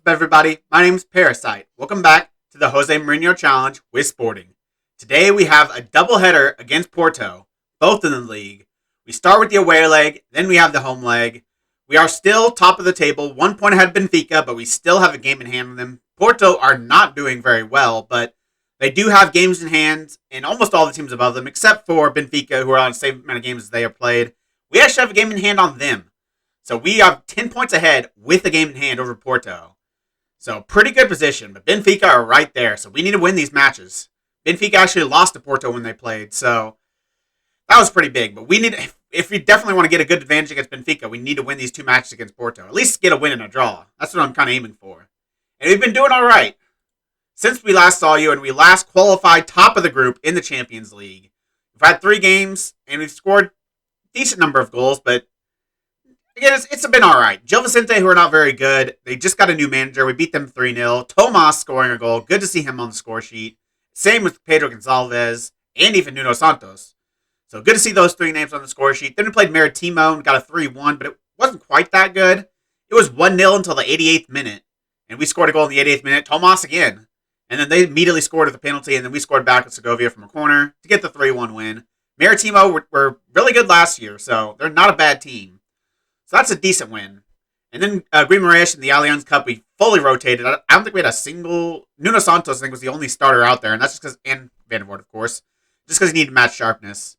up, everybody? My name is Parasite. Welcome back to the Jose Mourinho Challenge with Sporting. Today we have a doubleheader against Porto, both in the league. We start with the away leg, then we have the home leg. We are still top of the table, 1 point ahead of Benfica, but we still have a game in hand with them. Porto are not doing very well, but they do have games in hand in almost all the teams above them, except for Benfica, who are on the same amount of games as they have played. We actually have a game in hand on them. So we are 10 points ahead with the game in hand over Porto. So pretty good position, but Benfica are right there. So we need to win these matches. Benfica actually lost to Porto when they played, so that was pretty big. But we need, if we definitely want to get a good advantage against Benfica, we need to win these two matches against Porto. At least get a win and a draw. That's what I'm kind of aiming for. And we've been doing all right since we last saw you and we last qualified top of the group in the Champions League. We've had 3 games and we've scored a decent number of goals, but again, it's been all right. Gil Vicente, who are not very good. They just got a new manager. We beat them 3-0. Tomas scoring a goal. Good to see him on the score sheet. Same with Pedro Gonçalves and even Nuno Santos. So good to see those 3 names on the score sheet. Then we played Maritimo and got a 3-1, but it wasn't quite that good. It was 1-0 until the 88th minute. And we scored a goal in the 88th minute. Tomas again. And then they immediately scored with a penalty, and then we scored back with Segovia from a corner to get the 3-1 win. Maritimo were really good last year, so they're not a bad team. So that's a decent win. And then Guimaraes in the Allianz Cup, we fully rotated. I don't think we had a single... Nuno Santos, I think, was the only starter out there. And that's just because... And Van der Voort, of course. Just because he needed match sharpness.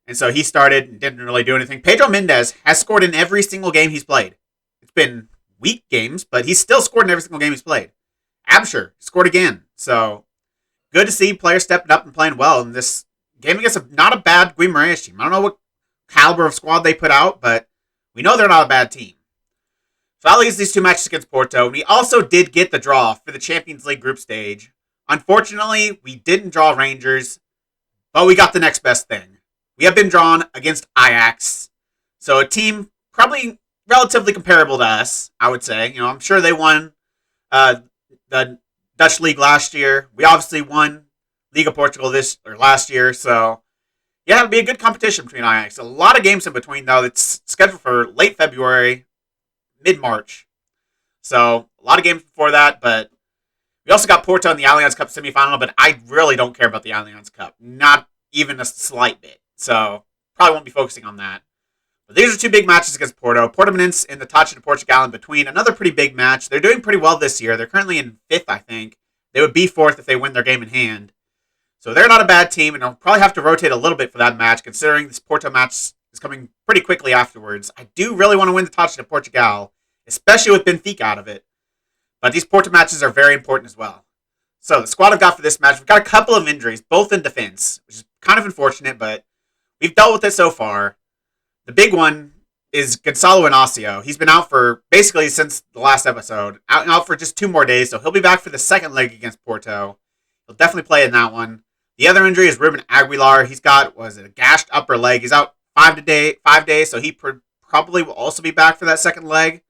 And so he started and didn't really do anything. Pedro Mendes has scored in every single game he's played. It's been weak games, but he's still scored in every single game he's played. Absher scored again. So good to see players stepping up and playing well in this game against not a bad Guimaraes team. I don't know what caliber of squad they put out, but we know they're not a bad team. So that leaves these 2 matches against Porto. We also did get the draw for the Champions League group stage. Unfortunately, we didn't draw Rangers, but we got the next best thing. We have been drawn against Ajax. So a team probably relatively comparable to us, I would say. You know, I'm sure they won the Dutch League last year. We obviously won Liga Portugal last year, so yeah, it'll be a good competition between Ajax. A lot of games in between, though. It's scheduled for late February, mid-March. So, a lot of games before that, but we also got Porto in the Allianz Cup semifinal, but I really don't care about the Allianz Cup. Not even a slight bit. So, probably won't be focusing on that. But these are 2 big matches against Porto. Portimonense in the Taça de Portugal in between. Another pretty big match. They're doing pretty well this year. They're currently in 5th, I think. They would be 4th if they win their game in hand. So they're not a bad team, and I'll probably have to rotate a little bit for that match, considering this Porto match is coming pretty quickly afterwards. I do really want to win the Taça de Portugal, especially with Benfica out of it. But these Porto matches are very important as well. So the squad I've got for this match, we've got a couple of injuries, both in defense, which is kind of unfortunate, but we've dealt with it so far. The big one is Gonçalo Inacio. He's been out for basically since the last episode, out for just 2 more days, so he'll be back for the second leg against Porto. He'll definitely play in that one. The other injury is Ruben Aguilar. He's got, a gashed upper leg. He's out 5 days, so he probably will also be back for that second leg.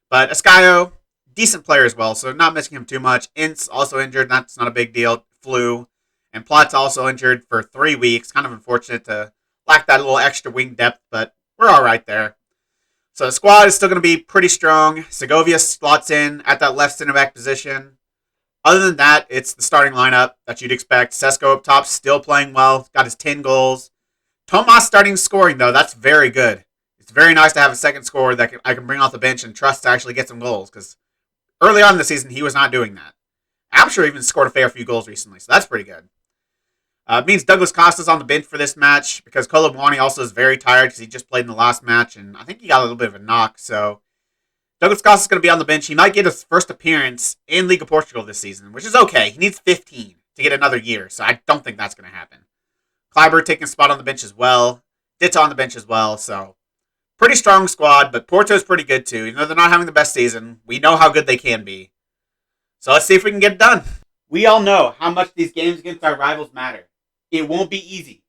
But Escaio, decent player as well, so not missing him too much. Ince also injured. That's not a big deal. Flu. And Plat's also injured for 3 weeks. Kind of unfortunate to lack that little extra wing depth, but we're all right there. So the squad is still going to be pretty strong. Segovia slots in at that left center back position. Other than that, it's the starting lineup that you'd expect. Sesko up top, still playing well. Got his 10 goals. Tomas starting scoring, though. That's very good. It's very nice to have a second scorer that I can bring off the bench and trust to actually get some goals. Because early on in the season, he was not doing that. Absher even scored a fair few goals recently, so that's pretty good. It means Douglas Costa's on the bench for this match because Kolobwani also is very tired because he just played in the last match, and I think he got a little bit of a knock, so Douglas Costa's going to be on the bench. He might get his first appearance in Liga Portugal this season, which is okay. He needs 15 to get another year, so I don't think that's going to happen. Kleiber taking a spot on the bench as well. Ditz on the bench as well, so pretty strong squad, but Porto's pretty good too. Even though they're not having the best season, we know how good they can be. So let's see if we can get it done. We all know how much these games against our rivals matter. It won't be easy.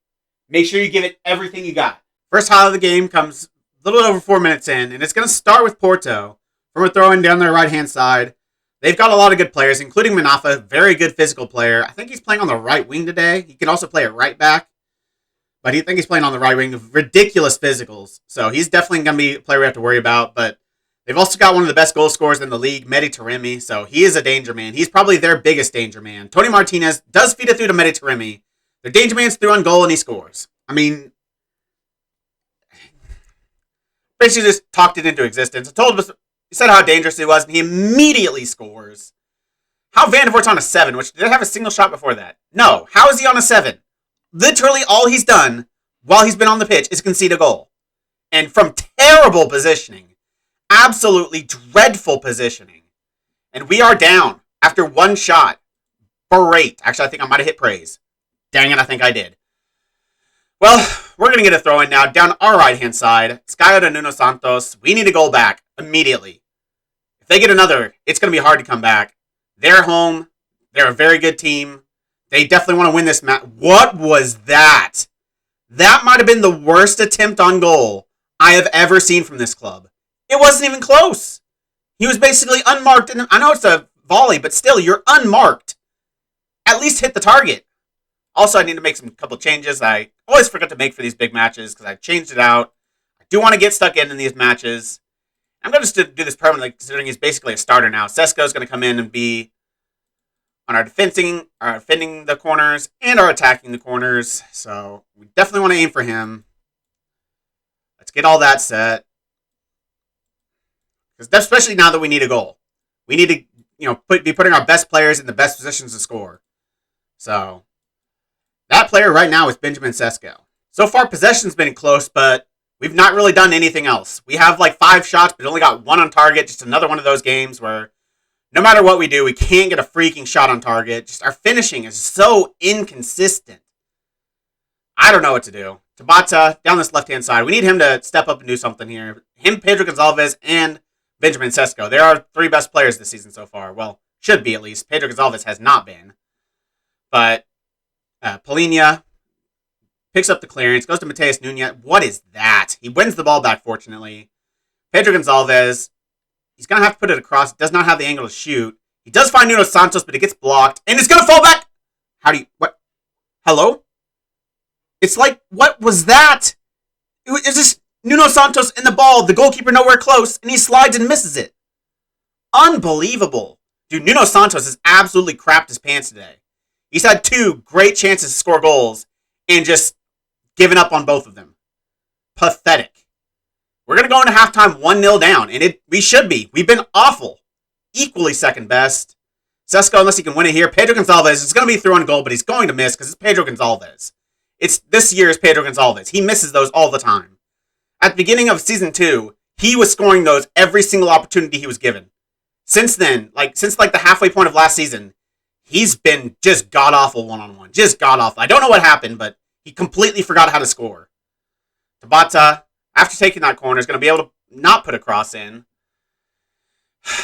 Make sure you give it everything you got. First highlight of the game comes a little over 4 minutes in, and it's going to start with Porto. From a throw-in down their right-hand side. They've got a lot of good players, including Manafa, very good physical player. I think he's playing on the right wing today. He can also play at right back. But I think he's playing on the right wing. Ridiculous physicals. So he's definitely going to be a player we have to worry about. But They've also got one of the best goal scorers in the league, Mehdi Taremi, so he is a danger man. He's probably their biggest danger man. Tony Martinez does feed it through to Mehdi Taremi. Their danger man's through on goal and he scores. I mean, basically just talked it into existence. He said how dangerous he was, and he immediately scores. How Van der Voort's on a 7, which did I have a single shot before that? No. How is he on a 7? Literally all he's done while he's been on the pitch is concede a goal. And from terrible positioning. Absolutely dreadful positioning. And we are down after one shot. Great. Actually, I think I might have hit praise. Dang it, I think I did. Well, we're going to get a throw in now down our right-hand side. Sky to Nuno Santos. We need a goal back immediately. If they get another, it's going to be hard to come back. They're home. They're a very good team. They definitely want to win this match. What was that? That might have been the worst attempt on goal I have ever seen from this club. It wasn't even close. He was basically unmarked. And I know it's a volley, but still, you're unmarked. At least hit the target. Also, I need to make some couple changes I always forget to make for these big matches because I changed it out. I do want to get stuck in these matches. I'm going to do this permanently considering he's basically a starter now. Sesko's going to come in and be on our defending the corners and our attacking the corners. So we definitely want to aim for him. Let's get all that set. Because especially now that we need a goal. We need to, be putting our best players in the best positions to score. So that player right now is Benjamin Sesko. So far, possession's been close, but we've not really done anything else. We have like 5 shots, but only got 1 on target. Just another one of those games where no matter what we do, we can't get a freaking shot on target. Just our finishing is so inconsistent. I don't know what to do. Tabata, down this left-hand side. We need him to step up and do something here. Him, Pedro Gonçalves, and Benjamin Sesko. They are 3 best players this season so far. Well, should be at least. Pedro Gonçalves has not been. But Polina picks up the clearance, goes to Mateus Nunes. What is that? He wins the ball back, fortunately. Pedro Gonçalves, he's going to have to put it across. Does not have the angle to shoot. He does find Nuno Santos, but it gets blocked. And it's going to fall back. What? Hello? It's like, what was that? It's just Nuno Santos in the ball, the goalkeeper nowhere close, and he slides and misses it. Unbelievable. Dude, Nuno Santos has absolutely crapped his pants today. He's had 2 great chances to score goals and just given up on both of them. Pathetic. We're going to go into halftime 1-0 down, and we should be. We've been awful. Equally second best. Sesko, unless he can win it here. Pedro Gonçalves is going to be through on goal, but he's going to miss because it's Pedro Gonçalves. This year's Pedro Gonçalves. He misses those all the time. At the beginning of season 2, he was scoring those every single opportunity he was given. Since then, since the halfway point of last season, he's been just god-awful one-on-one. Just god-awful. I don't know what happened, but he completely forgot how to score. Tabata, after taking that corner, is going to be able to not put a cross in.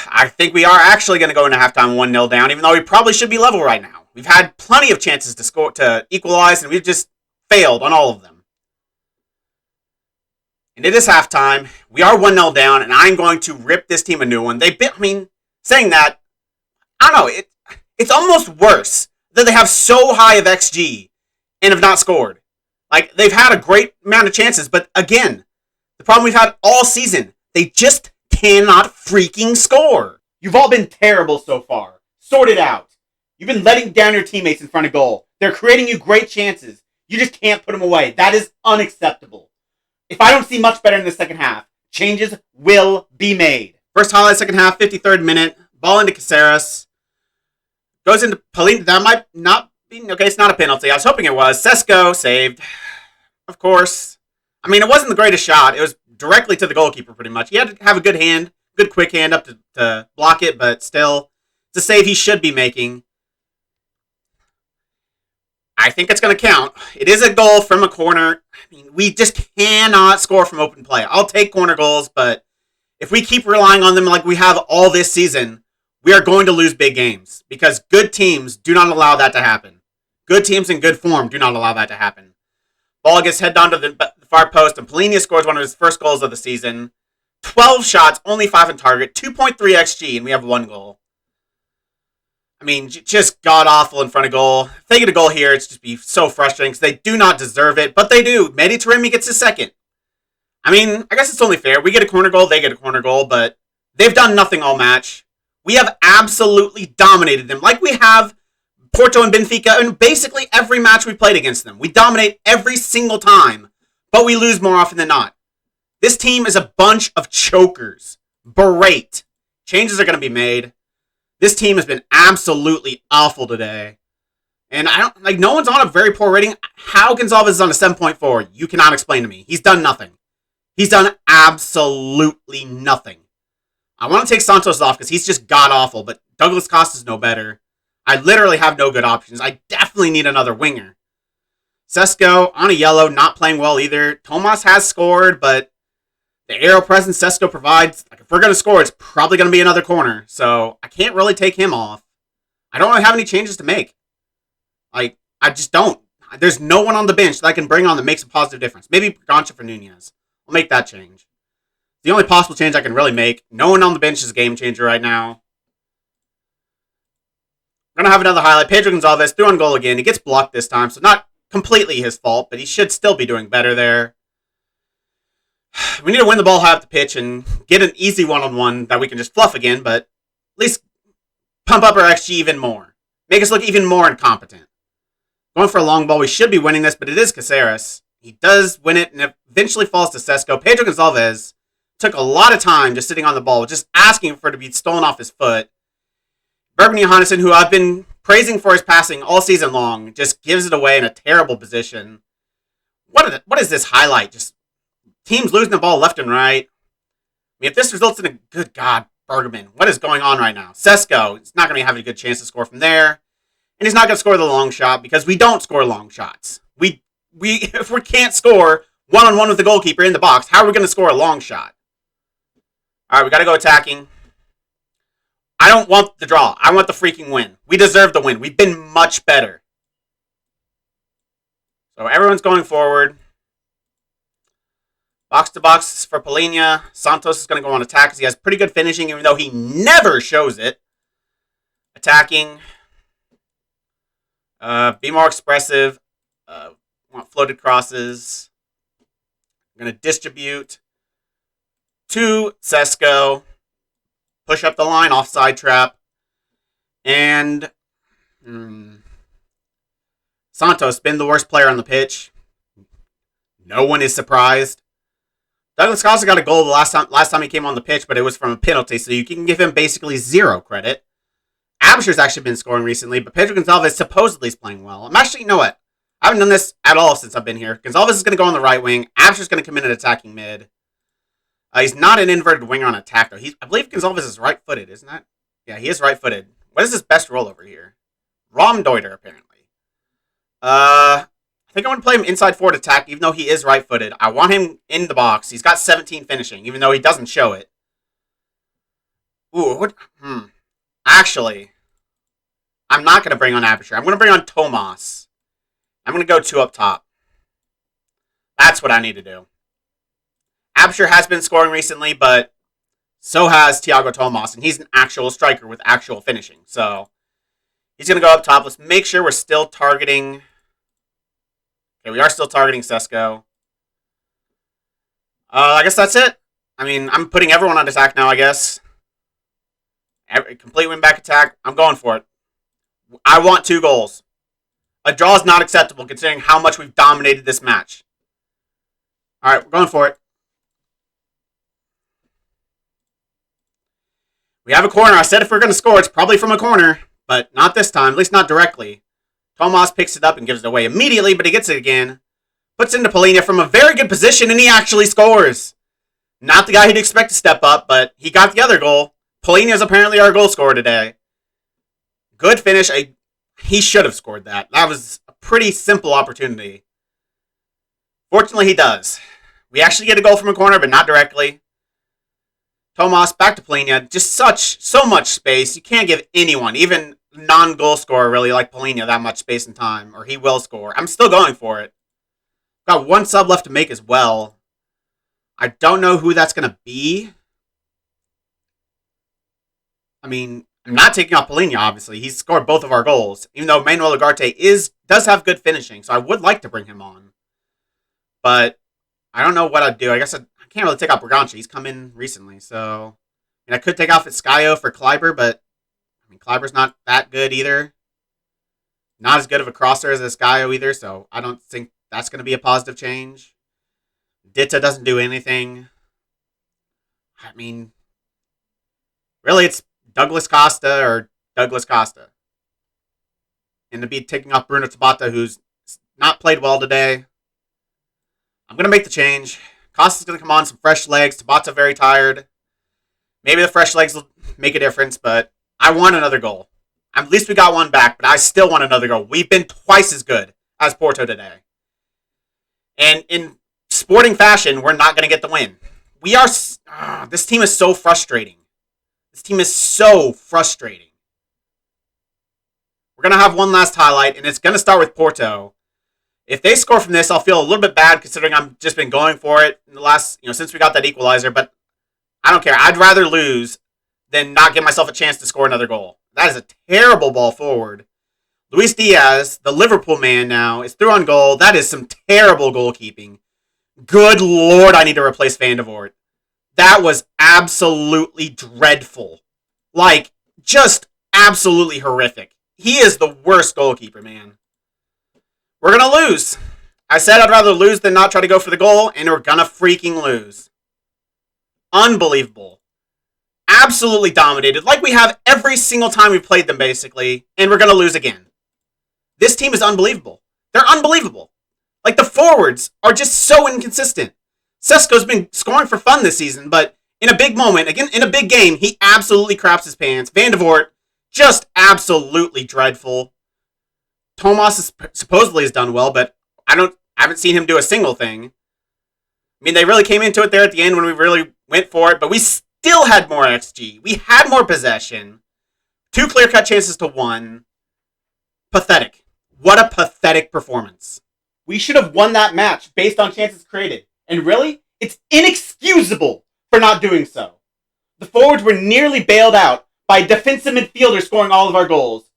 I think we are actually going to go into halftime 1-0 down, even though we probably should be level right now. We've had plenty of chances to equalize, and we've just failed on all of them. And it is halftime. We are 1-0 down, and I'm going to rip this team a new one. Saying that, I don't know, it's almost worse that they have so high of XG and have not scored. They've had a great amount of chances, but again, the problem we've had all season, they just cannot freaking score. You've all been terrible so far. Sort it out. You've been letting down your teammates in front of goal. They're creating you great chances. You just can't put them away. That is unacceptable. If I don't see much better in the second half, changes will be made. First highlight, second half, 53rd minute. Ball into Caceres. Goes into Polina. That might not be... Okay, it's not a penalty. I was hoping it was. Sesko saved. Of course. I mean, it wasn't the greatest shot. It was directly to the goalkeeper, pretty much. He had to have a good hand. Good quick hand up to block it, but still, it's a save he should be making. I think it's going to count. It is a goal from a corner. I mean, we just cannot score from open play. I'll take corner goals, but if we keep relying on them like we have all this season, we are going to lose big games because good teams do not allow that to happen. Good teams in good form do not allow that to happen. Ball gets headed onto the far post, and Polina scores one of his first goals of the season. 12 shots, only 5 on target, 2.3 XG, and we have 1 goal. I mean, just god-awful in front of goal. If they get a goal here, it's just be so frustrating because they do not deserve it, but they do. Mehdi Taremi gets his second. I mean, I guess it's only fair. We get a corner goal, they get a corner goal, but They've done nothing all match. We have absolutely dominated them, like we have Porto and Benfica in basically every match we played against them. We dominate every single time, but we lose more often than not. This team is a bunch of chokers. Berate. Changes are going to be made. This team has been absolutely awful today. And no one's on a very poor rating. How Gonzalez is on a 7.4, you cannot explain to me. He's done nothing. He's done absolutely nothing. I want to take Santos off because he's just god-awful, but Douglas Costa's no better. I literally have no good options. I definitely need another winger. Sesko, on a yellow, not playing well either. Tomas has scored, but the aerial presence Sesko provides, if we're going to score, it's probably going to be another corner. So I can't really take him off. I don't really have any changes to make. I just don't. There's no one on the bench that I can bring on that makes a positive difference. Maybe Gancha for Nunez. I'll make that change. The only possible change I can really make. No one on the bench is a game changer right now. We're going to have another highlight. Pedro Gonzalez threw on goal again. He gets blocked this time, so not completely his fault, but he should still be doing better there. We need to win the ball high up the pitch and get an easy one-on-one that we can just fluff again, but at least pump up our XG even more. Make us look even more incompetent. Going for a long ball, we should be winning this, but it is Caceres. He does win it, and it eventually falls to Sesko. Pedro Gonzalez took a lot of time just sitting on the ball, just asking for it to be stolen off his foot. Bergman Johannesson, who I've been praising for his passing all season long, just gives it away in a terrible position. What is this highlight? Just teams losing the ball left and right. I mean, if this results in a... Good God, Bergman. What is going on right now? Sesko is not going to have a good chance to score from there. And he's not going to score the long shot because we don't score long shots. If we can't score one-on-one with the goalkeeper in the box, how are we going to score a long shot? All right, we got to go attacking. I don't want the draw. I want the freaking win. We deserve the win. We've been much better. So everyone's going forward. Box to box for Polina. Santos is going to go on attack because he has pretty good finishing, even though he never shows it. Attacking. Be more expressive. Want floated crosses. I'm going to distribute to Sesko. Push up the line, offside trap. And Santos been the worst player on the pitch. No one is surprised. Douglas Costa got a goal the last time he came on the pitch, but it was from a penalty, so you can give him basically zero credit. Absher's actually been scoring recently, but Pedro Gonzalez supposedly is playing well. I'm actually, you know what? I haven't done this at all since I've been here. Gonzalez is going to go on the right wing. Absher's going to come in and attacking mid. He's not an inverted winger on attack, though. I believe Gonzalez is right-footed, isn't that? Yeah, he is right-footed. What is his best role over here? Raumdeuter, apparently. I think I want to play him inside forward attack, even though he is right-footed. I want him in the box. He's got 17 finishing, even though he doesn't show it. Ooh, what? Actually, I'm not going to bring on Absher. I'm going to bring on Tomas. I'm going to go 2 up top. That's what I need to do. Absher has been scoring recently, but so has Thiago Tomas, and he's an actual striker with actual finishing. So he's going to go up top. Let's make sure we're still targeting... Okay, we are still targeting Sesko. I guess that's it. I mean, I'm putting everyone on attack now, I guess. Complete win-back attack. I'm going for it. I want 2 goals. A draw is not acceptable, considering how much we've dominated this match. All right, we're going for it. We have a corner. I said if we're going to score, it's probably from a corner, but not this time, at least not directly. Tomas picks it up and gives it away immediately, but he gets it again. Puts it into Polina from a very good position, and he actually scores. Not the guy he'd expect to step up, but he got the other goal. Polina is apparently our goal scorer today. Good finish. He should have scored that. That was a pretty simple opportunity. Fortunately, he does. We actually get a goal from a corner, but not directly. Tomas, back to Polina. Just so much space. You can't give anyone, even non-goal scorer really like Polina, that much space and time, or he will score. I'm still going for it. Got 1 sub left to make as well. I don't know who that's going to be. I mean, I'm not taking off Polina, obviously. He's scored both of our goals, even though Manuel Ugarte does have good finishing, so I would like to bring him on. But I don't know what I'd do. I guess I can't really take out Bragança. He's come in recently, so And I could take off Escaio for Kleiber, but I mean, Kleiber's not that good either. Not as good of a crosser as Escaio either, so I don't think that's going to be a positive change. Ditta doesn't do anything. I mean, really, it's Douglas Costa or Douglas Costa. And to be taking off Bruno Tabata, who's not played well today. I'm going to make the change. Costa's going to come on some fresh legs. Tabata very tired. Maybe the fresh legs will make a difference, but I want another goal. At least we got one back, but I still want another goal. We've been twice as good as Porto today. And in sporting fashion, we're not going to get the win. This team is so frustrating. This team is so frustrating. We're going to have one last highlight, and it's going to start with Porto. If they score from this, I'll feel a little bit bad considering I've just been going for it in the last, since we got that equalizer, but I don't care. I'd rather lose than not give myself a chance to score another goal. That is a terrible ball forward. Luis Diaz, the Liverpool man now, is through on goal. That is some terrible goalkeeping. Good Lord, I need to replace Van de Voort. That was absolutely dreadful. Just absolutely horrific. He is the worst goalkeeper, man. We're going to lose. I said I'd rather lose than not try to go for the goal, and we're going to freaking lose. Unbelievable. Absolutely dominated, like we have every single time we've played them, basically, and we're going to lose again. This team is unbelievable. They're unbelievable. The forwards are just so inconsistent. Sesko's been scoring for fun this season, but in a big moment, again, in a big game, he absolutely craps his pants. Van de Voort, just absolutely dreadful. Tomas supposedly has done well, but I haven't seen him do a single thing. I mean, they really came into it there at the end when we really went for it, but we still had more XG. We had more possession. 2 clear-cut chances to 1. Pathetic. What a pathetic performance. We should have won that match based on chances created. And really, it's inexcusable for not doing so. The forwards were nearly bailed out by a defensive midfielder scoring all of our goals.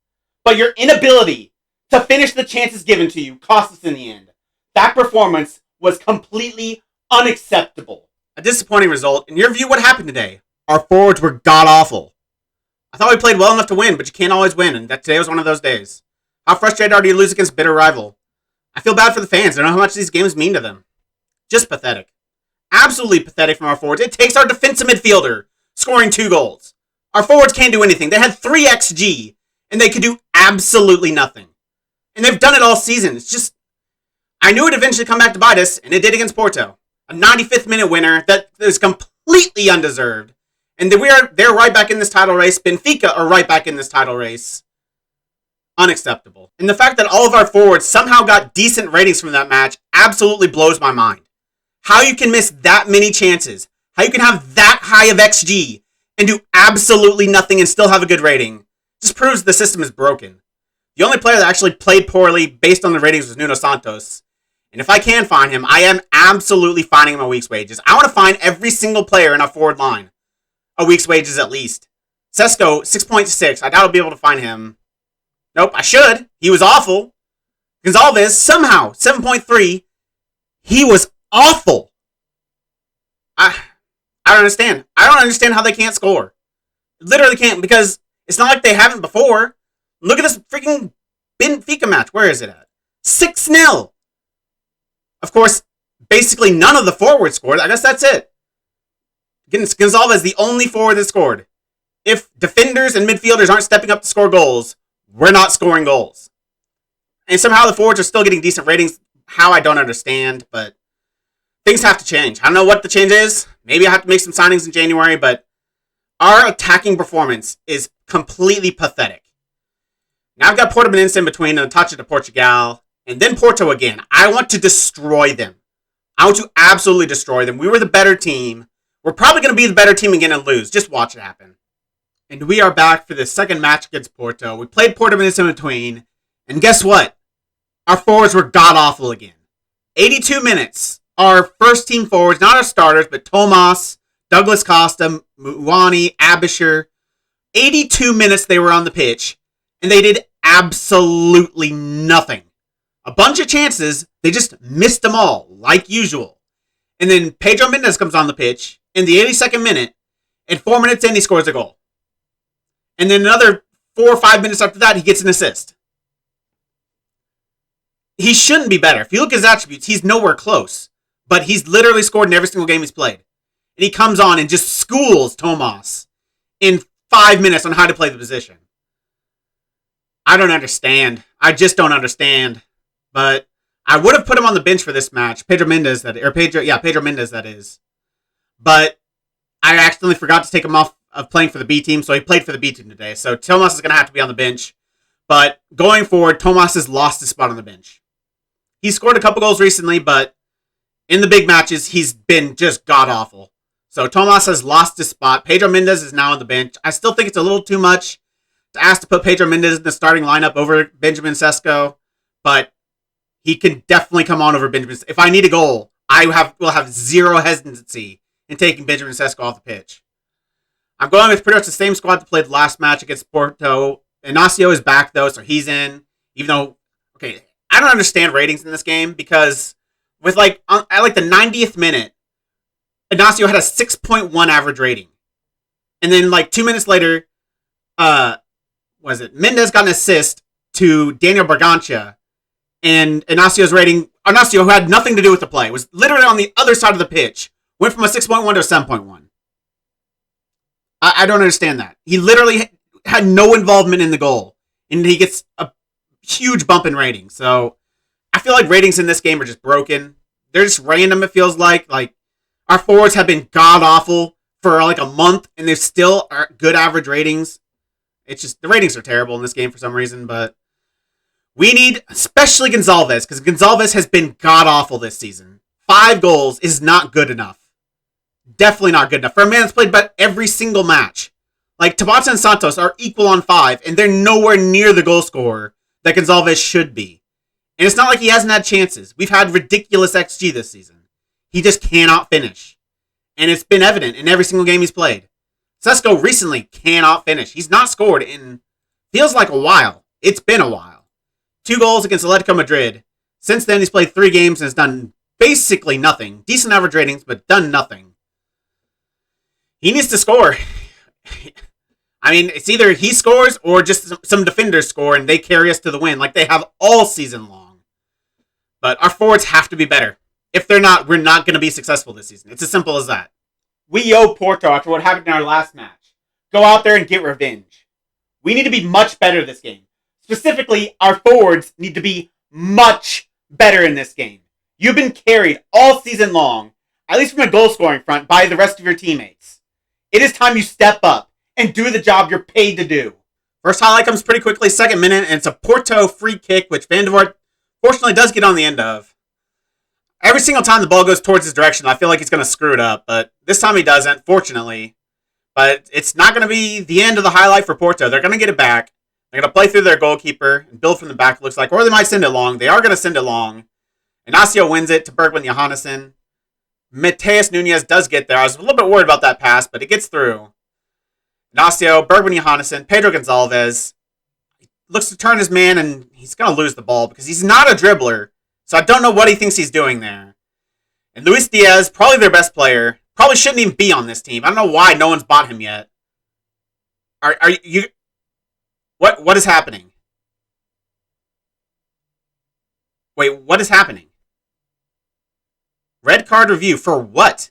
But your inability to finish the chances given to you cost us in the end. That performance was completely unacceptable. A disappointing result. In your view, what happened today? Our forwards were god-awful. I thought we played well enough to win, but you can't always win, and today was one of those days. How frustrated are you to lose against a bitter rival? I feel bad for the fans. I don't know how much these games mean to them. Just pathetic. Absolutely pathetic from our forwards. It takes our defensive midfielder scoring 2 goals. Our forwards can't do anything. They had 3 XG, and they could do absolutely nothing. And they've done it all season. It's just, I knew it would eventually come back to bite us, and it did against Porto. A 95th minute winner that is completely undeserved. And they're right back in this title race. Benfica are right back in this title race. Unacceptable. And the fact that all of our forwards somehow got decent ratings from that match absolutely blows my mind. How you can miss that many chances, how you can have that high of XG and do absolutely nothing and still have a good rating, just proves the system is broken. The only player that actually played poorly based on the ratings was Nuno Santos. And if I can find him, I am absolutely finding him a week's wages. I want to find every single player in our forward line a week's wages at least. Sesko, 6.6. I doubt I'll be able to find him. Nope, I should. He was awful. Gonzalez, somehow, 7.3. He was awful. I don't understand. I don't understand how they can't score. Literally can't, because it's not like they haven't before. Look at this freaking Benfica match. Where is it at? 6-0. Of course, basically none of the forwards scored. I guess that's it. Gonzalez is the only forward that scored. If defenders and midfielders aren't stepping up to score goals, we're not scoring goals. And somehow the forwards are still getting decent ratings. How, I don't understand, but things have to change. I don't know what the change is. Maybe I have to make some signings in January, but our attacking performance is completely pathetic. Now I've got Porto in between and a touch to Portugal, and then Porto again. I want to destroy them. I want to absolutely destroy them. We were the better team. We're probably going to be the better team again and lose. Just watch it happen. And we are back for the second match against Porto. We played Porto in between. And guess what? Our forwards were god-awful again. 82 minutes. Our first team forwards, not our starters, but Tomas, Douglas Costa, Muani, Abisher. 82 minutes they were on the pitch. And they did absolutely nothing. A bunch of chances. They just missed them all, like usual. And then Pedro Mendes comes on the pitch in the 82nd minute And 4 minutes in, he scores a goal. And then another 4 or 5 minutes after that, he gets an assist. He shouldn't be better. If you look at his attributes, he's nowhere close. But he's literally scored in every single game he's played. And he comes on and just schools Tomas in 5 minutes on how to play the position. I don't understand. I just don't understand. But I would have put him on the bench for this match. Pedro Mendes, that is. But I accidentally forgot to take him off of playing for the B team, so he played for the B team today. So Tomas is going to have to be on the bench. But going forward, Tomas has lost his spot on the bench. He scored a couple goals recently, but in the big matches, he's been just god-awful. So Tomas has lost his spot. Pedro Mendes is now on the bench. I still think it's a little too much to ask to put Pedro Mendes in the starting lineup over Benjamin Sesko, but he can definitely come on over Benjamin. If I need a goal, will have zero hesitancy in taking Benjamin Sesko off the pitch. I'm going with pretty much the same squad that played the last match against Porto. Inacio is back, though, so he's in. Even though, okay, I don't understand ratings in this game because with at the 90th minute, Inacio had a 6.1 average rating. And then 2 minutes later, Mendes got an assist to Daniel Bergantia. And Inacio, who had nothing to do with the play, was literally on the other side of the pitch, went from a 6.1 to a 7.1. I don't understand that. He literally had no involvement in the goal, and he gets a huge bump in ratings. So I feel like ratings in this game are just broken. They're just random, it feels like. Our forwards have been god-awful for a month, and they still are good average ratings. It's just, the ratings are terrible in this game for some reason, but we need, especially Gonzalez, because Gonzalez has been god-awful this season. 5 goals is not good enough. Definitely not good enough. For a man that's played about every single match. Tabata and Santos are equal on 5, and they're nowhere near the goal scorer that Gonzalez should be. And it's not like he hasn't had chances. We've had ridiculous XG this season. He just cannot finish. And it's been evident in every single game he's played. Sesko recently cannot finish. He's not scored in, feels like a while. It's been a while. 2 goals against Atletico Madrid. Since then, he's played 3 games and has done basically nothing. Decent average ratings, but done nothing. He needs to score. I mean, it's either he scores or just some defenders score and they carry us to the win like they have all season long. But our forwards have to be better. If they're not, we're not going to be successful this season. It's as simple as that. We owe Porto after what happened in our last match. Go out there and get revenge. We need to be much better this game. Specifically, our forwards need to be much better in this game. You've been carried all season long, at least from a goal-scoring front, by the rest of your teammates. It is time you step up and do the job you're paid to do. First highlight comes pretty quickly, 2nd minute, and it's a Porto free kick, which Van der Voort fortunately does get on the end of. Every single time the ball goes towards his direction, I feel like he's going to screw it up, but this time he doesn't, fortunately. But it's not going to be the end of the highlight for Porto. They're going to get it back. They're going to play through their goalkeeper and build from the back, it looks like, or they might send it long. They are going to send it long. Inacio wins it to Bergman Johannesson. Mateus Nunes does get there. I was a little bit worried about that pass, but it gets through. Inacio, Bergman Johannesson, Pedro Gonzalez. He looks to turn his man, and he's going to lose the ball because he's not a dribbler. So I don't know what he thinks he's doing there. And Luis Diaz, probably their best player, probably shouldn't even be on this team. I don't know why no one's bought him yet. Are you... What is happening? Wait, what is happening? Red card review for what?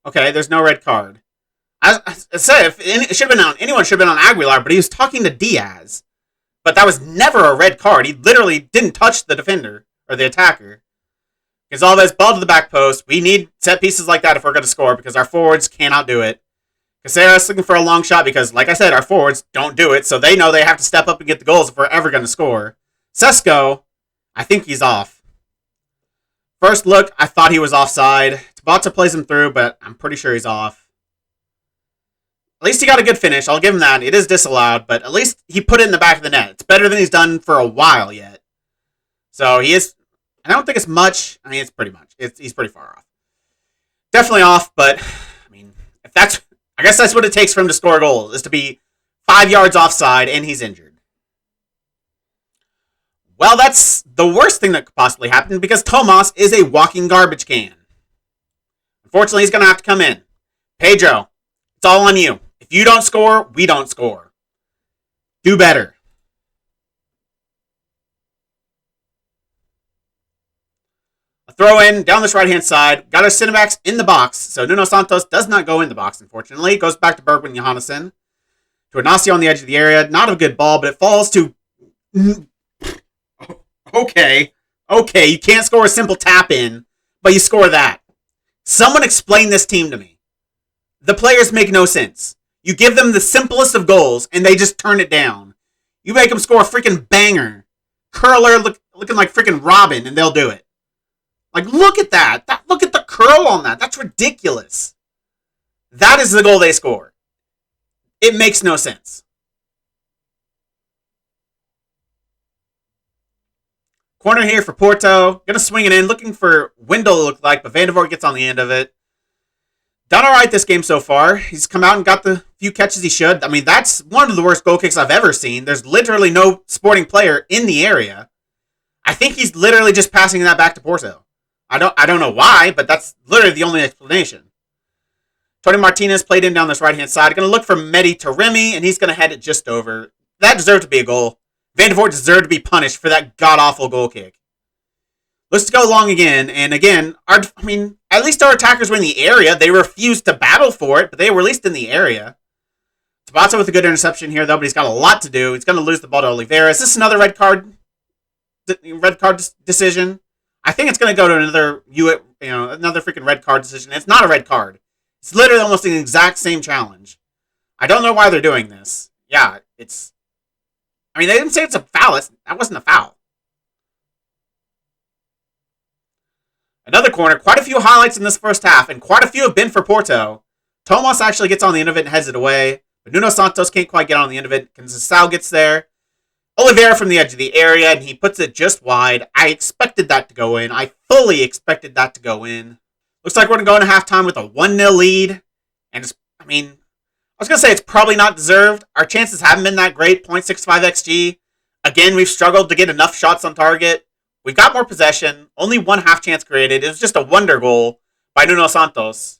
Okay, there's no red card. I said it should have been on anyone should have been on Aguilar, but he was talking to Diaz. But that was never a red card. He literally didn't touch the defender or the attacker. Gonzalez ball to the back post. We need set pieces like that if we're going to score because our forwards cannot do it. Caceres looking for a long shot because, like I said, our forwards don't do it, so they know they have to step up and get the goals if we're ever going to score. Sesko, I think he's off. First look, I thought he was offside. Tabata plays him through, but I'm pretty sure he's off. At least he got a good finish. I'll give him that. It is disallowed, but at least he put it in the back of the net. It's better than he's done for a while yet. So he is... I don't think it's much. I mean, it's pretty much. He's pretty far off. Definitely off, but... I mean, if that's... I guess that's what it takes for him to score a goal, is to be 5 yards offside, and he's injured. Well, that's the worst thing that could possibly happen, because Tomas is a walking garbage can. Unfortunately, he's going to have to come in. Pedro, it's all on you. If you don't score, we don't score. Do better. A throw in down this right-hand side. Got our center backs in the box. So Nuno Santos does not go in the box, unfortunately. It goes back to Bergwijn Johannesson. To Ignacio on the edge of the area. Not a good ball, but it falls to... Okay. Okay, you can't score a simple tap-in, but you score that. Someone explain this team to me. The players make no sense. You give them the simplest of goals, and they just turn it down. You make them score a freaking banger. Curler looking like freaking Robin, and they'll do it. Like, look at that. Look at the curl on that. That's ridiculous. That is the goal they score. It makes no sense. Corner here for Porto. Gonna swing it in. Looking for Wendell, it looked like, but Van der Voort gets on the end of it. Done all right this game so far. He's come out and got the few catches he should. I mean, that's one of the worst goal kicks I've ever seen. There's literally no Sporting player in the area. I think he's literally just passing that back to Porto. I don't know why, but that's literally the only explanation. Tony Martinez played in down this right-hand side. Going to look for Mehdi Taremi, and he's going to head it just over. That deserved to be a goal. Van der Voort deserved to be punished for that god-awful goal kick. Let's go long again, and again, at least our attackers were in the area. They refused to battle for it, but they were at least in the area. Tabata with a good interception here, though, but he's got a lot to do. He's going to lose the ball to Oliveira. Is this another red card decision? I think it's going to go to another freaking red card decision. It's not a red card. It's literally almost the exact same challenge. I don't know why they're doing this. Yeah, it's... they didn't say it's a foul. That wasn't a foul. Another corner. Quite a few highlights in this first half, and quite a few have been for Porto. Tomas actually gets on the end of it and heads it away, but Nuno Santos can't quite get on the end of it. Conceição gets there. Oliveira from the edge of the area, and he puts it just wide. I expected that to go in. I fully expected that to go in. Looks like we're going to go into halftime with a 1-0 lead. And I was going to say it's probably not deserved. Our chances haven't been that great. 0.65 XG. Again, we've struggled to get enough shots on target. We've got more possession. Only one half chance created. It was just a wonder goal by Nuno Santos.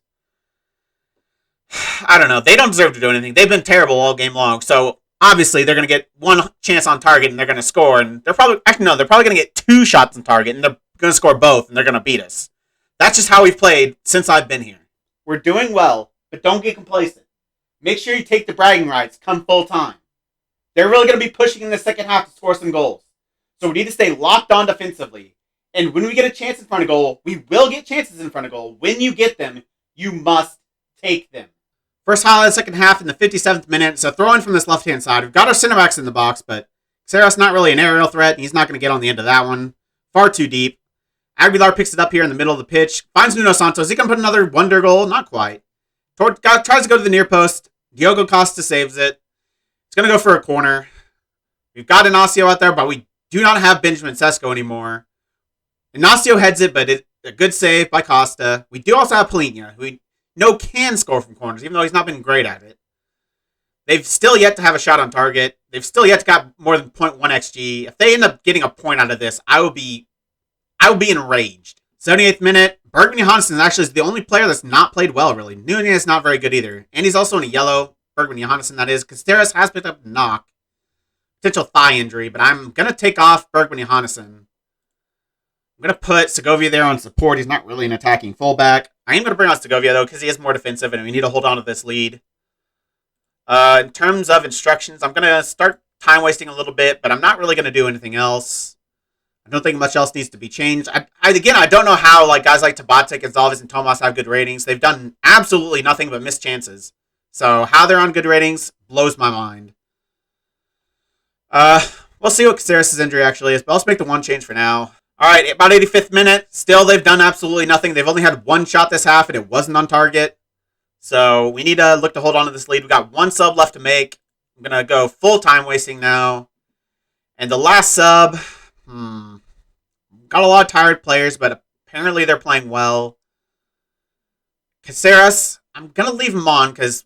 I don't know. They don't deserve to do anything. They've been terrible all game long. So, obviously, they're going to get one chance on target and they're going to score. And they're probably going to get two shots on target and they're going to score both and they're going to beat us. That's just how we've played since I've been here. We're doing well, but don't get complacent. Make sure you take the bragging rights come full time. They're really going to be pushing in the second half to score some goals. So we need to stay locked on defensively. And when we get a chance in front of goal, we will get chances in front of goal. When you get them, you must take them. First highlight of the second half in the 57th minute. So throw in from this left-hand side. We've got our center backs in the box, but Xero's not really an aerial threat. And he's not going to get on the end of that one. Far too deep. Aguilar picks it up here in the middle of the pitch. Finds Nuno Santos. He can put another wonder goal. Not quite. Tries to go to the near post. Diogo Costa saves it. It's going to go for a corner. We've got Ignacio out there, but we do not have Benjamin Sesko anymore. Ignacio heads it, but a good save by Costa. We do also have Palhinha, who we know can score from corners, even though he's not been great at it. They've still yet to have a shot on target. They've still yet to got more than 0.1 XG. If they end up getting a point out of this, I would be enraged. 78th minute. Bergwijn Johannesson actually is the only player that's not played well, really. Nunez is not very good either. And he's also in a yellow. Bergwijn Johannesson, that is. Casteras has picked up a knock. Potential thigh injury, but I'm going to take off Bergwijn Johannesson. I'm going to put Segovia there on support. He's not really an attacking fullback. I am going to bring on Segovia, though, because he is more defensive, and we need to hold on to this lead. In terms of instructions, I'm going to start time wasting a little bit, but I'm not really going to do anything else. I don't think much else needs to be changed. I don't know how guys like Tabata, Gonzalez, and Tomas have good ratings. They've done absolutely nothing but miss chances. So how they're on good ratings blows my mind. We'll see what Caceres' injury actually is, but let's make the one change for now. All right, about 85th minute. Still, they've done absolutely nothing. They've only had one shot this half, and it wasn't on target. So we need to look to hold on to this lead. We've got one sub left to make. I'm going to go full time wasting now. And the last sub, got a lot of tired players, but apparently they're playing well. Caceres, I'm going to leave him on because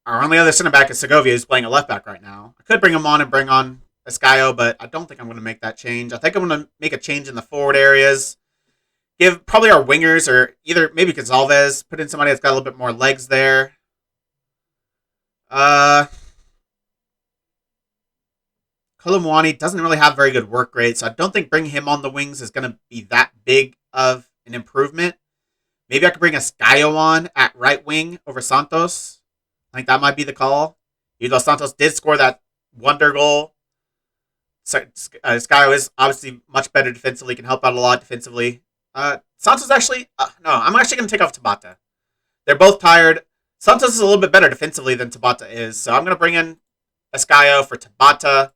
our only other center back is Segovia, who's playing a left back right now. I could bring him on and bring on Escaio, but I don't think I'm going to make that change. I think I'm going to make a change in the forward areas. give probably our wingers, or either maybe Gonzalez, put in somebody that's got a little bit more legs there. Kolomwani doesn't really have very good work rate, so I don't think bringing him on the wings is going to be that big of an improvement. Maybe I could bring a Skyo on at right wing over Santos. I think that might be the call. Even though Santos did score that wonder goal. Skyo is obviously much better defensively, can help out a lot defensively. Santos actually, no, I'm actually going to take off Tabata. They're both tired. Santos is a little bit better defensively than Tabata is, so I'm going to bring in Skyo for Tabata.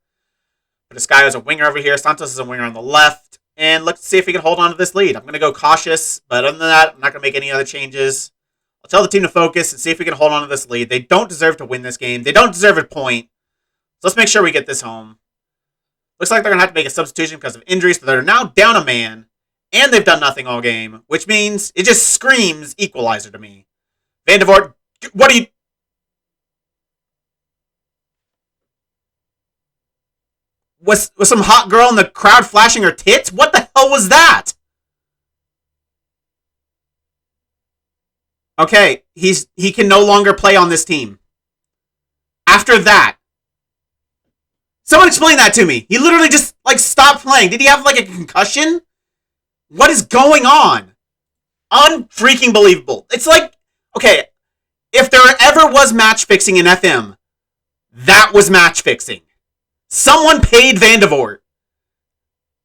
But Skyo is a winger over here. Santos is a winger on the left. And let's see if we can hold on to this lead. I'm going to go cautious, but other than that, I'm not going to make any other changes. I'll tell the team to focus and see if we can hold on to this lead. They don't deserve to win this game. They don't deserve a point. So let's make sure we get this home. Looks like they're going to have to make a substitution because of injuries, so they're now down a man. And they've done nothing all game, which means it just screams equalizer to me. Van de Voort, what are you... Was some hot girl in the crowd flashing her tits? What the hell was that? Okay, he can no longer play on this team. After that. Someone explain that to me. He literally just, stopped playing. Did he have, a concussion? What is going on? Unfreaking believable. It's okay, if there ever was match fixing in FM, that was match fixing. Someone paid Van de Voort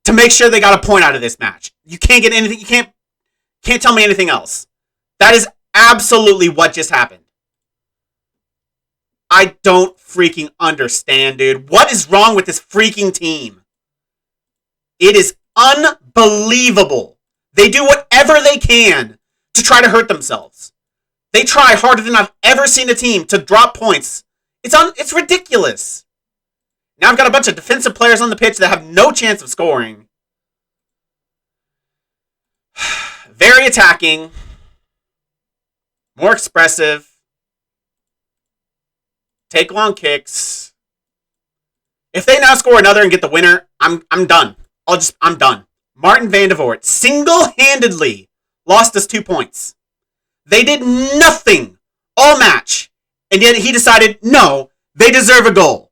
to make sure they got a point out of this match. You can't get anything. You can't tell me anything else. That is absolutely what just happened. I don't freaking understand, dude. What is wrong with this freaking team? It is unbelievable. They do whatever they can to try to hurt themselves. They try harder than I've ever seen a team to drop points. It's ridiculous. Now I've got a bunch of defensive players on the pitch that have no chance of scoring. Very attacking. More expressive. Take long kicks. If they now score another and get the winner, I'm done. I'm done. Martin Van de Voort single-handedly lost us 2 points. They did nothing all match. And yet he decided, no, they deserve a goal.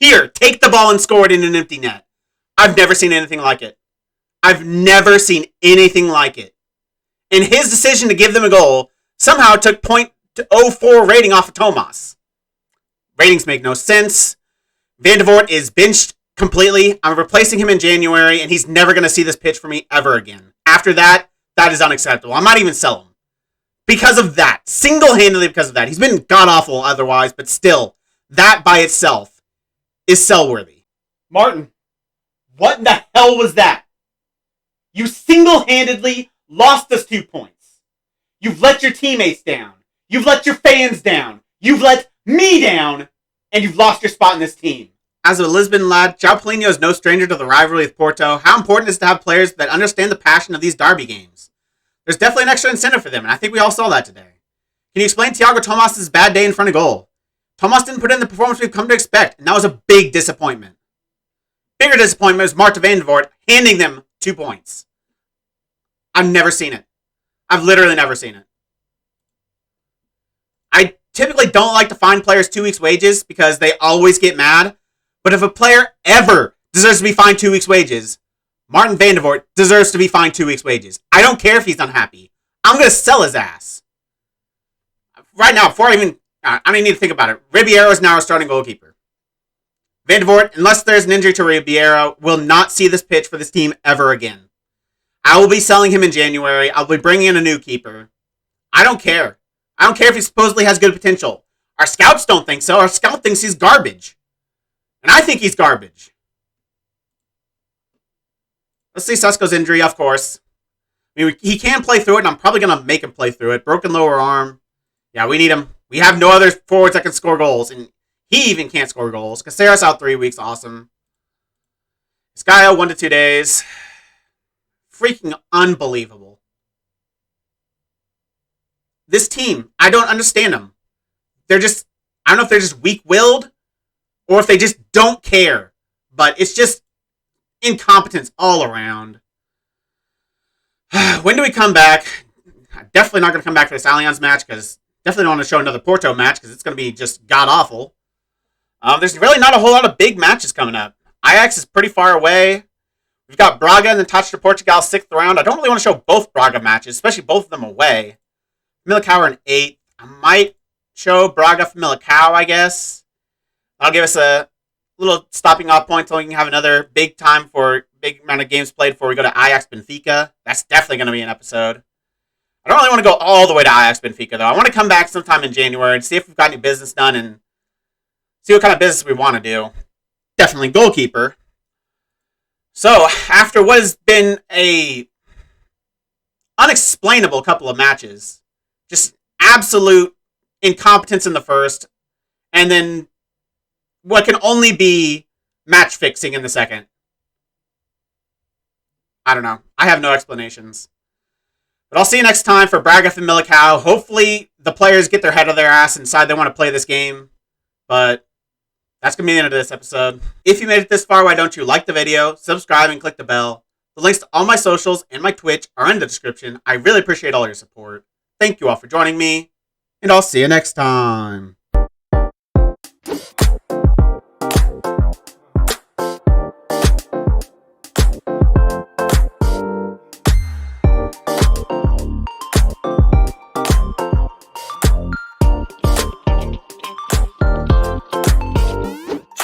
Here, take the ball and score it in an empty net. I've never seen anything like it. I've never seen anything like it. And his decision to give them a goal somehow took .04 rating off of Tomas. Ratings make no sense. Van de Voort is benched completely. I'm replacing him in January, and he's never going to see this pitch for me ever again. After that, that is unacceptable. I might even sell him. Because of that. Single-handedly because of that. He's been god-awful otherwise, but still, that by itself is sell-worthy. Martin, what in the hell was that? You single-handedly lost us 2 points. You've let your teammates down. You've let your fans down. You've let me down. And you've lost your spot in this team. As a Lisbon lad, João Palhinha is no stranger to the rivalry with Porto. How important is it to have players that understand the passion of these derby games? There's definitely an extra incentive for them, and I think we all saw that today. Can you explain Thiago Tomas' bad day in front of goal? Tomas didn't put in the performance we've come to expect, and that was a big disappointment. Bigger disappointment was Marta Van de Voort handing them 2 points. I've never seen it. I've literally never seen it. I typically don't like to fine players 2 weeks' wages because they always get mad, but if a player ever deserves to be fined 2 weeks' wages, Martin Van de Voort deserves to be fined 2 weeks' wages. I don't care if he's unhappy. I'm going to sell his ass. Right now, before I don't even need to think about it. Ribeiro is now our starting goalkeeper. Van de Voort, unless there's an injury to Ribeiro, will not see this pitch for this team ever again. I will be selling him in January. I'll be bringing in a new keeper. I don't care. I don't care if he supposedly has good potential. Our scouts don't think so. Our scout thinks he's garbage. And I think he's garbage. Let's see Sesko's injury, of course. I mean, he can play through it, and I'm probably going to make him play through it. Broken lower arm. Yeah, we need him. We have no other forwards that can score goals, and he even can't score goals. Caceres out 3 weeks, awesome. Skyo 1 to 2 days. Freaking unbelievable. This team, I don't understand them. I don't know if they're just weak-willed, or if they just don't care. But it's just incompetence all around. When do we come back? Definitely not going to come back for this Allianz match because definitely don't want to show another Porto match because it's going to be just god-awful. There's really not a whole lot of big matches coming up. Ajax is pretty far away. We've got Braga and then Touch to Portugal 6th round. I don't really want to show both Braga matches, especially both of them away. Millicao are in 8th. I might show Braga for Millicao, I guess. That'll give us a little stopping off point so we can have another big amount of games played before we go to Ajax Benfica. That's definitely going to be an episode. I don't really want to go all the way to Ajax Benfica, though. I want to come back sometime in January and see if we've got any business done and see what kind of business we want to do. Definitely goalkeeper. So, after what has been a unexplainable couple of matches, just absolute incompetence in the first, and then what can only be match fixing in the second. I don't know. I have no explanations. But I'll see you next time for Braga and Millicao. Hopefully the players get their head out of their ass and decide they want to play this game. But that's going to be the end of this episode. If you made it this far, why don't you like the video, subscribe, and click the bell. The links to all my socials and my Twitch are in the description. I really appreciate all your support. Thank you all for joining me, and I'll see you next time.